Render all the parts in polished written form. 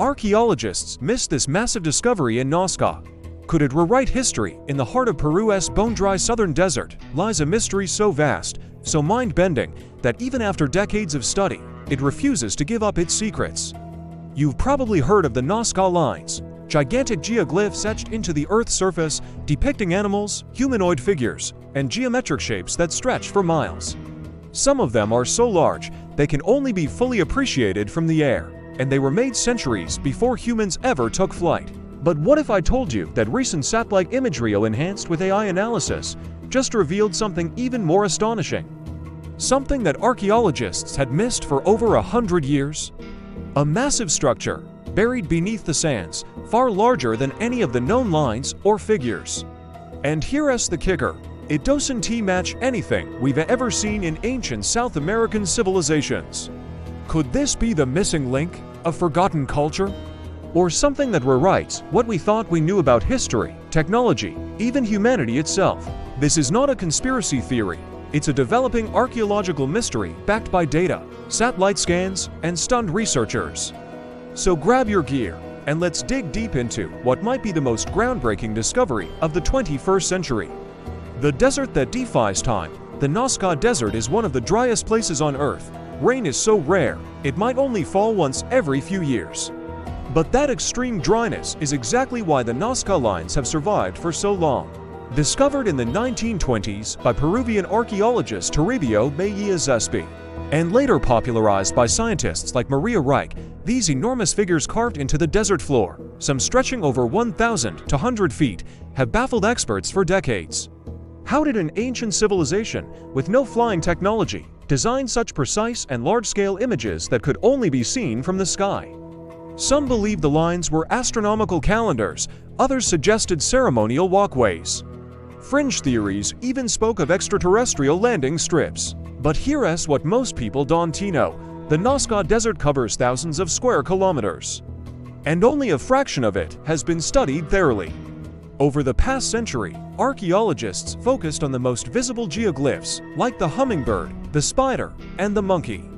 Archaeologists missed this massive discovery in Nazca. Could it rewrite history? In the heart of Peru's bone-dry southern desert lies a mystery so vast, so mind-bending, that even after decades of study, it refuses to give up its secrets. You've probably heard of the NazcaLines, gigantic geoglyphs etched into the Earth's surface depicting animals, humanoid figures, and geometric shapes that stretch for miles. Some of them are so large they can only be fully appreciated from the air, and they were made centuries before humans ever took flight. But what if I told you that recent satellite imagery enhanced with AI analysis just revealed something even more astonishing? Something that archaeologists had missed for over 100 years? A massive structure, buried beneath the sands, far larger than any of the known lines or figures. And here's the kicker. It doesn't match anything we've ever seen in ancient South American civilizations. Could this be the missing link, a forgotten culture? Or something that rewrites what we thought we knew about history, technology, even humanity itself? This is not a conspiracy theory. It's a developing archaeological mystery backed by data, satellite scans, and stunned researchers. So grab your gear, and let's dig deep into what might be the most groundbreaking discovery of the 21st century. The desert that defies time. The Nazca Desert is one of the driest places on Earth. Rain is so rare, it might only fall once every few years. But that extreme dryness is exactly why the NazcaLines have survived for so long. Discovered in the 1920s by Peruvian archaeologist Toribio Mejia, and later popularized by scientists like Maria Reich, these enormous figures carved into the desert floor, some stretching over 1,000 to 100 feet, have baffled experts for decades. How did an ancient civilization with no flying technology design such precise and large-scale images that could only be seen from the sky? Some believe the lines were astronomical calendars, others suggested ceremonial walkways. Fringe theories even spoke of extraterrestrial landing strips. But here's what most people don't know. The Nazca Desert covers thousands of square kilometers, and only a fraction of it has been studied thoroughly. Over the past century, archaeologists focused on the most visible geoglyphs, like the hummingbird, the spider, and the monkey.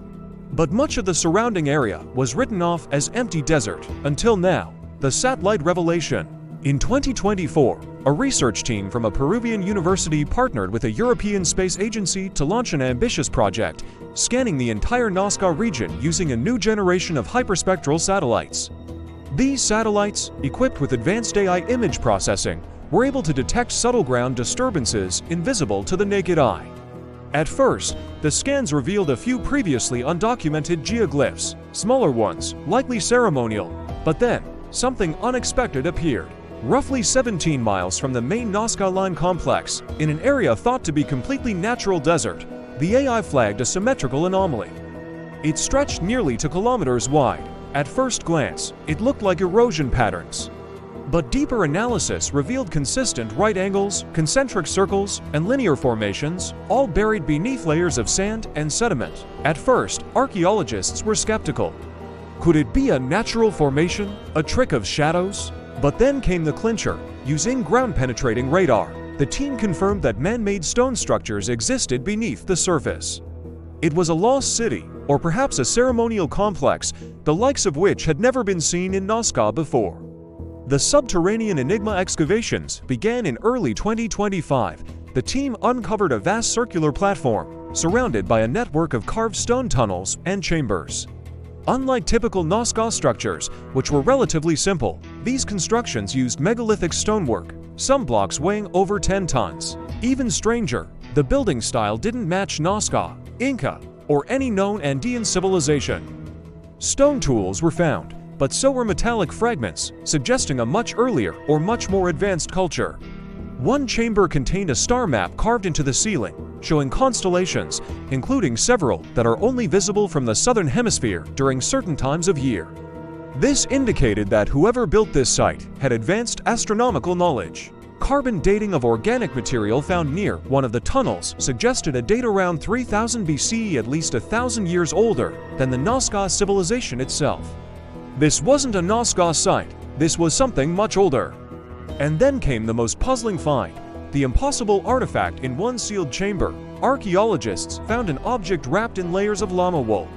But much of the surrounding area was written off as empty desert, until now, the satellite revelation. In 2024, a research team from a Peruvian university partnered with a European space agency to launch an ambitious project, scanning the entire Nazca region using a new generation of hyperspectral satellites. These satellites, equipped with advanced AI image processing, were able to detect subtle ground disturbances invisible to the naked eye. At first, the scans revealed a few previously undocumented geoglyphs, smaller ones, likely ceremonial, but then, something unexpected appeared. Roughly 17 miles from the main Nazca line complex, in an area thought to be completely natural desert, the AI flagged a symmetrical anomaly. It stretched nearly 2 kilometers wide. At first glance, it looked like erosion patterns. But deeper analysis revealed consistent right angles, concentric circles, and linear formations, all buried beneath layers of sand and sediment. At first, archaeologists were skeptical. Could it be a natural formation, a trick of shadows? But then came the clincher. Using ground-penetrating radar, the team confirmed that man-made stone structures existed beneath the surface. It was a lost city, or perhaps a ceremonial complex, the likes of which had never been seen in Nazca before. The subterranean Enigma excavations began in early 2025. The team uncovered a vast circular platform, surrounded by a network of carved stone tunnels and chambers. Unlike typical Nazca structures, which were relatively simple, these constructions used megalithic stonework, some blocks weighing over 10 tons. Even stranger, the building style didn't match Nazca, Inca, or any known Andean civilization. Stone tools were found, but so were metallic fragments, suggesting a much earlier or much more advanced culture. One chamber contained a star map carved into the ceiling, showing constellations, including several that are only visible from the southern hemisphere during certain times of year. This indicated that whoever built this site had advanced astronomical knowledge. Carbon dating of organic material found near one of the tunnels suggested a date around 3000 BCE, at least 1,000 years older than the Nazca civilization itself. This wasn't a Nazca site, this was something much older. And then came the most puzzling find, the impossible artifact in one sealed chamber. Archaeologists found an object wrapped in layers of llama wool.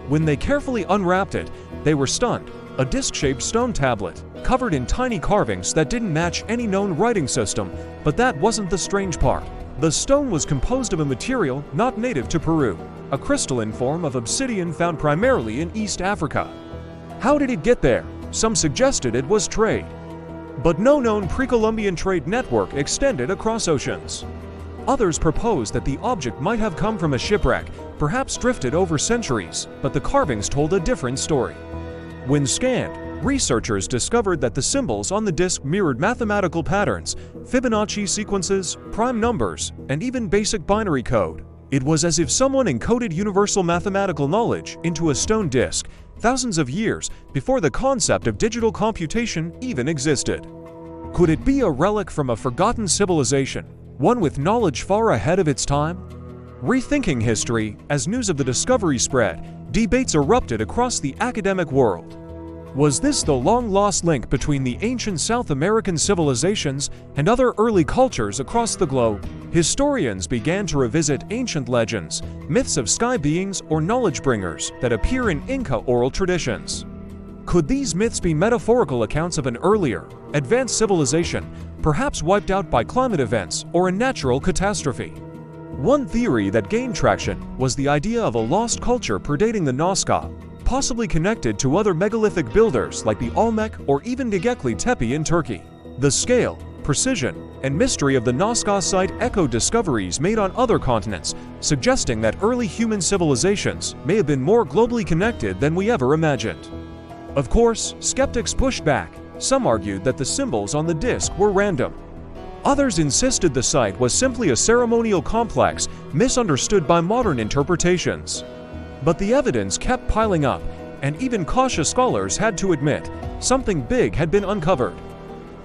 When they carefully unwrapped it, they were stunned. a disc-shaped stone tablet, covered in tiny carvings that didn't match any known writing system, but that wasn't the strange part. The stone was composed of a material not native to Peru, a crystalline form of obsidian found primarily in East Africa. How did it get there? Some suggested it was trade, but no known pre-Columbian trade network extended across oceans. Others proposed that the object might have come from a shipwreck, perhaps drifted over centuries, but the carvings told a different story. When scanned, researchers discovered that the symbols on the disc mirrored mathematical patterns, Fibonacci sequences, prime numbers, and even basic binary code. It was as if someone encoded universal mathematical knowledge into a stone disc, thousands of years before the concept of digital computation even existed. Could it be a relic from a forgotten civilization, one with knowledge far ahead of its time? Rethinking history, as news of the discovery spread, debates erupted across the academic world. Was this the long-lost link between the ancient South American civilizations and other early cultures across the globe? Historians began to revisit ancient legends, myths of sky beings or knowledge bringers that appear in Inca oral traditions. Could these myths be metaphorical accounts of an earlier, advanced civilization, perhaps wiped out by climate events or a natural catastrophe? One theory that gained traction was the idea of a lost culture predating the Nazca, possibly connected to other megalithic builders like the Olmec or even Göbekli Tepe in Turkey. The scale, precision, and mystery of the Nazca site echoed discoveries made on other continents, suggesting that early human civilizations may have been more globally connected than we ever imagined. Of course, skeptics pushed back. Some argued that the symbols on the disc were random. Others insisted the site was simply a ceremonial complex, misunderstood by modern interpretations. But the evidence kept piling up, and even cautious scholars had to admit something big had been uncovered.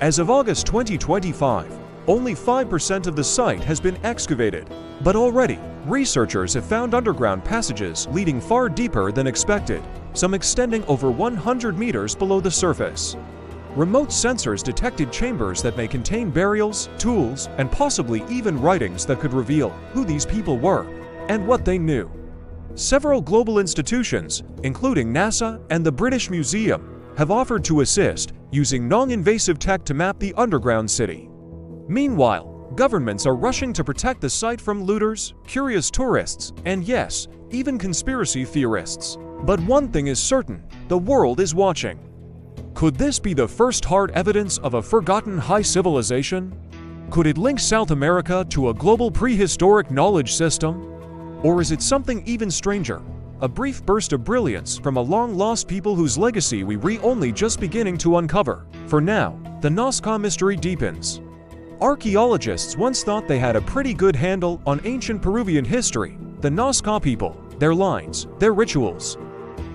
As of August 2025, only 5% of the site has been excavated, but already, researchers have found underground passages leading far deeper than expected, some extending over 100 meters below the surface. Remote sensors detected chambers that may contain burials, tools, and possibly even writings that could reveal who these people were and what they knew. Several global institutions, including NASA and the British Museum, have offered to assist, using non-invasive tech to map the underground city. Meanwhile, governments are rushing to protect the site from looters, curious tourists, and yes, even conspiracy theorists. But one thing is certain, the world is watching. Could this be the first hard evidence of a forgotten high civilization? Could it link South America to a global prehistoric knowledge system? Or is it something even stranger? A brief burst of brilliance from a long-lost people whose legacy we only just beginning to uncover. For now, the Nazca mystery deepens. Archaeologists once thought they had a pretty good handle on ancient Peruvian history, the Nazca people, their lines, their rituals.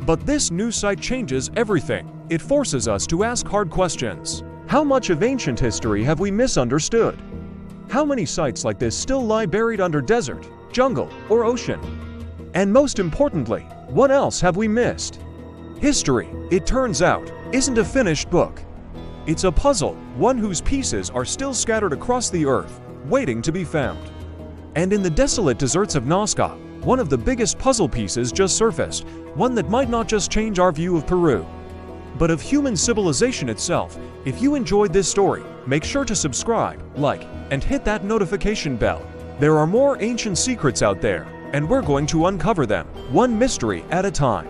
But this new site changes everything. It forces us to ask hard questions. How much of ancient history have we misunderstood? How many sites like this still lie buried under desert, jungle, or ocean? And most importantly, what else have we missed? History, it turns out, isn't a finished book. It's a puzzle, one whose pieces are still scattered across the earth, waiting to be found. And in the desolate deserts of Nazca, one of the biggest puzzle pieces just surfaced, one that might not just change our view of Peru, but of human civilization itself. If you enjoyed this story, make sure to subscribe, like, and hit that notification bell. There are more ancient secrets out there, and we're going to uncover them, one mystery at a time.